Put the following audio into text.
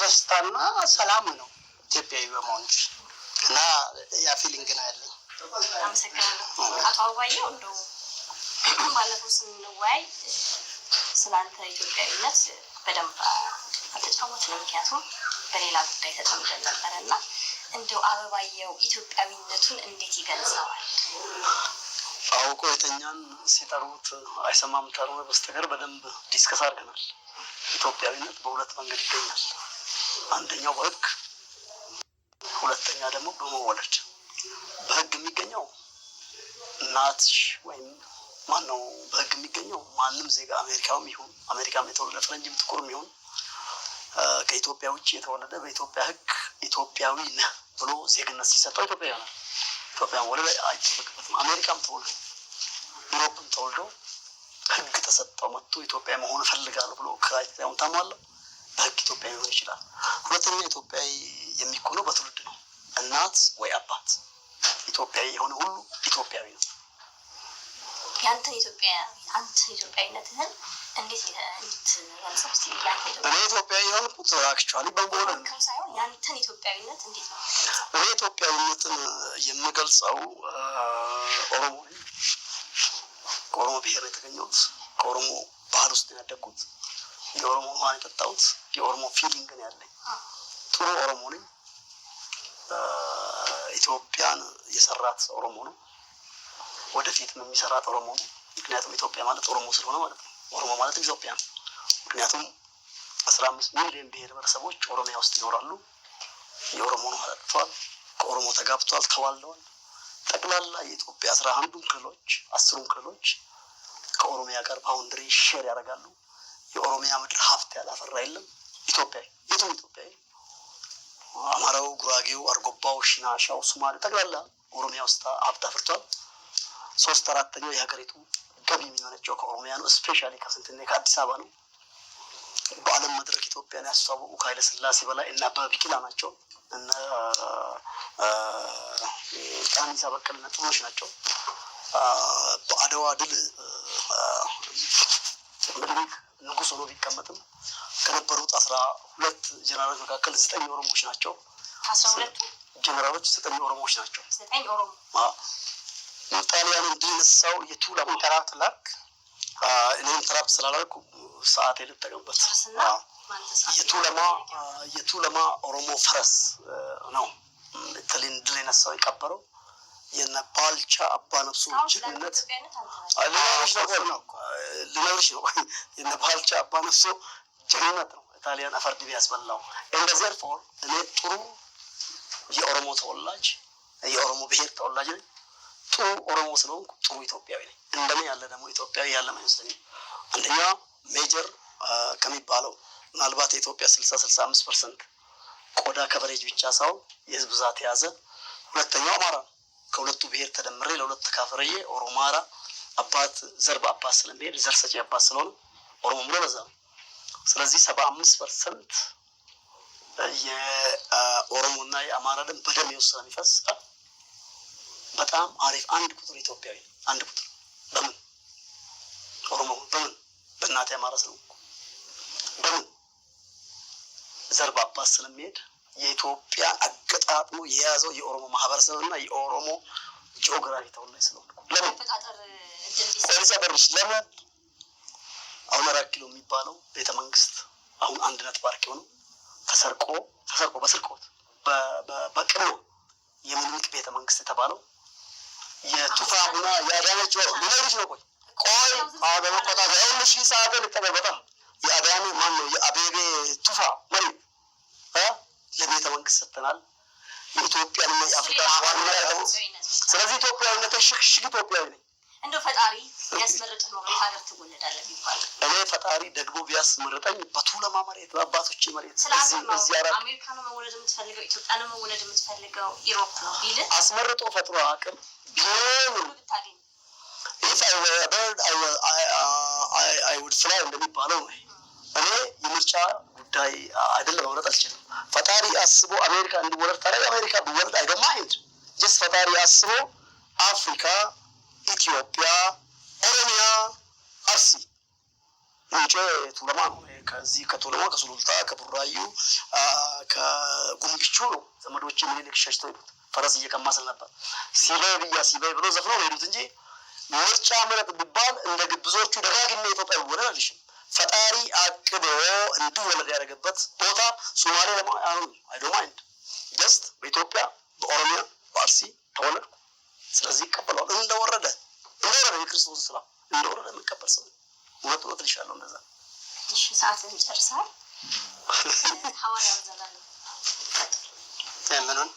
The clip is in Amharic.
ደስታና ሰላም ነው ኢትዮጵያዊ በመሆንሽ እና ያ ፊሊንግ ነው ያለኝ። አመሰግናለሁ አቶ አበባየሁ። እንደው ባለፈው ስንወያይ ስላንተ ኢትዮጵያዊነት በደንብ አልተጫወትንም፣ ምክንያቱም በሌላ ጉዳይ ተጠምደን ነበርና እንደው አበባየሁ ኢትዮጵያዊነቱን እንዴት ይገልጸዋል? አውቆ የተኛን ሲጠሩት አይሰማም ተሩ በስተቀር በደንብ ዲስከስ አድርገናል። ኢትዮጵያዊነት በሁለት መንገድ ይገኛል። አንደኛው በህግ፣ ሁለተኛ ደግሞ በመወለድ። በህግ የሚገኘው እናት ወይም ማን ነው? በህግ የሚገኘው ማንም ዜጋ አሜሪካውም ይሁን አሜሪካም የተወለደ ፈረንጅም ጥቁርም ይሁን ከኢትዮጵያ ውጭ የተወለደ በኢትዮጵያ ህግ ኢትዮጵያዊ ነህ ብሎ ዜግነት ሲሰጠው ኢትዮጵያዊ ይሆናል። ኢትዮጵያን ወለደ አይጠበቅበትም። አሜሪካም ተወልዶ ዩሮፕም ተወልዶ ህግ ተሰጠው መጥቶ ኢትዮጵያ መሆን እፈልጋለሁ ብሎ ክራይቴሪያውን ታሟላ በህግ ኢትዮጵያዊ ሊሆን ይችላል። ሁለተኛ ኢትዮጵያዊ የሚኮነው በትውልድ ነው። እናት ወይ አባት ኢትዮጵያዊ የሆነ ሁሉ ኢትዮጵያዊ ነው። ያንተን ኢትዮጵያዊነትህን እንዴት ልትገልጸው? እስኪ እኔ ኢትዮጵያዊ የሆንኩት አክቹዋሊ በመሆን ሳይሆን ያንተን ኢትዮጵያዊነት እንዴት ነው? እኔ ኢትዮጵያዊነትን የምገልጸው ኦሮሞ ነኝ። ከኦሮሞ ብሔር የተገኘሁት፣ ከኦሮሞ ባህል ውስጥ ያደግኩት፣ የኦሮሞ ውሃን የጠጣሁት፣ የኦሮሞ ፊሊንግ ነው ያለኝ። ጥሩ ኦሮሞ ነኝ። ኢትዮጵያን የሰራት ኦሮሞ ነው። ወደፊት የሚሰራት ኦሮሞ ነው። ምክንያቱም ኢትዮጵያ ማለት ኦሮሞ ስለሆነ ማለት ነው። ኦሮሞ ማለት ኢትዮጵያ ነው። ምክንያቱም 15 ሚሊዮን ብሔር ብሔረሰቦች ኦሮሚያ ውስጥ ይኖራሉ። የኦሮሞ ነው አጥቷል። ከኦሮሞ ተጋብቷል፣ ተዋልደዋል። ጠቅላላ የኢትዮጵያ 11ዱም ክልሎች 10ዱም ክልሎች ከኦሮሚያ ጋር ባውንደሪ ሼር ያደርጋሉ። የኦሮሚያ ምድር ሀብት ያላፈራ የለም። ኢትዮጵያዊ የቱም ኢትዮጵያዊ አማራው፣ ጉራጌው፣ አርጎባው፣ ሽናሻው፣ ሱማሌ ጠቅላላ ኦሮሚያ ውስጥ ሀብት አፍርቷል። 3/4 የሀገሪቱ ገቢ የሚመነጨው ከኦሮሚያ ነው። ስፔሻሊ ከስንትኔ ከአዲስ አበባ ነው። በዓለም መድረክ ኢትዮጵያን ያስተዋወቁ ከኃይለ ሥላሴ በላይ እና አበበ ቢቂላ ናቸው። እነ ቀነኒሳ በቀለ ጥሩዎች ናቸው። በአድዋ ድል ምኒልክ ንጉሥ ሆኖ ቢቀመጥም ከነበሩት 12 ጀነራሎች መካከል 9 ኦሮሞዎች ናቸው። 12 ጀነራሎች 9 ኦሮሞዎች ናቸው። 9 ኦሮሞ ጣሊያን እንዲነሳው የቱለማ ኢንተራፕት ላክ እኔም ኢንተራፕት ስላላልኩ ሰዓት ልጠቀምበት። የቱለማ ኦሮሞ ፈረስ ነው ኢጣሊያን ድል የነሳው የቀበረው የነ ባልቻ አባ ነፍሶ ጀግንነት ልነግርሽ ነው። የነ ባልቻ አባ ነፍሶ ጀግንነት ነው ኢጣሊያን አፈር ድቤ ያስበላው። እንደዚህ ፎር እኔ ጥሩ የኦሮሞ ተወላጅ የኦሮሞ ብሔር ተወላጅ ነኝ። ጥሩ ኦሮሞ ስለሆንኩ ጥሩ ኢትዮጵያዊ ነኝ። እንደኔ ያለ ደግሞ ኢትዮጵያዊ ያለ አይመስለኝም። አንደኛ ሜጀር ከሚባለው ምናልባት የኢትዮጵያ 60-65% ቆዳ ከቨሬጅ ብቻ ሳይሆን የህዝብ ብዛት የያዘ። ሁለተኛው አማራ ነው። ከሁለቱ ብሔር ተደምሬ ለሁለት ካፈረዬ ኦሮማራ አባት ዘር በአባት ስለሚሄድ ዘር ሰጪ አባት ስለሆነ ኦሮሞ ብሎ ለዛ ነው። ስለዚህ 75% የኦሮሞና የአማራ ደም በደም ይወስድ የሚፈስ በጣም አሪፍ አንድ ቁጥር ኢትዮጵያዊ አንድ ቁጥር በምን ኦሮሞ በምን በእናቴ አማራ ስለሆንኩ በምን ዘር በአባት ስለሚሄድ የኢትዮጵያ አገጣጥሞ የያዘው የኦሮሞ ማህበረሰብና የኦሮሞ ጂኦግራፊ ተወላጅ ስለሆንኩ ለምን ቆይሰበርሽ ለምን አሁን 4 ኪሎ የሚባለው ቤተመንግስት አሁን አንድነት ፓርክ ሆኖ ተሰርቆ በስርቆት በቅሎ የሚኒክ ቤተመንግስት የተባለው የቱፋና ያዳነች ነው። ለነገርሽ ነው። ቆይ አገሩ ቆጣ ያውልሽ ሰዓት ልጠበበታ ያዳነ ማን ነው? የአቤቤ ቱፋ መሪ ለቤተ መንግስት ሰጥተናል። የኢትዮጵያና የአፍሪካ ዋና ያለው ስለዚህ ኢትዮጵያዊነት ሽክሽክ ኢትዮጵያዊ ነኝ። እንደው ፈጣሪ ያስመረጥ ነው ሀገር ትወለዳለህ ቢባል እኔ ፈጣሪ ደግሞ ቢያስመርጠኝ በቱለማ መሬት በአባቶቼ መሬት እዚህ አሜሪካ ነው መወለድ የምትፈልገው ኢትዮጵያ ነው መወለድ የምትፈልገው ኢሮፕ ነው ቢል አስመርጦ ፈጥሮ አቅም ቢሆን ብታገኝ if I would fly እንደሚባለው እኔ የምርጫ ጉዳይ አይደለም መምረጥ አልችልም። ፈጣሪ አስቦ አሜሪካ እንዲወለድ ታዲያ አሜሪካ ቢወለድ አይገማኝም። ጀስት ፈጣሪ አስቦ አፍሪካ ኢትዮጵያ ኦሮሚያ አርሲ እንጂ ቱለማ ነው ከዚህ ከቶለማ ከሱሉልታ ከቡራዩ ከጉምቢቹ ነው ዘመዶች ምኒልክ ሸሽተው ሄዱት። ፈረስ እየቀማ ስለነበር ሲበይ ብሎ ዘፍነው ሄዱት እንጂ ምርጫ ምረጥ ቢባል እንደ ግብዞቹ ደጋግሜ ኢትዮጵያ ይወለድ አልሽም። ፈጣሪ አቅዶ እንዲወለድ ያደረገበት ቦታ ሶማሌ አይ ዶንት ማይንድ ጀስት በኢትዮጵያ በኦሮሚያ በአርሲ ተወለድኩ። ስለዚህ ይቀበለዋል እንደወረደ የክርስቶስ ስራ እንደወረደ የሚቀበል ሰው እውነት ልሻለሁ። እንደዛ እሺ፣ ሰዓትን ጨርሰሃል። ሐዋርያው ዘመን ምኑን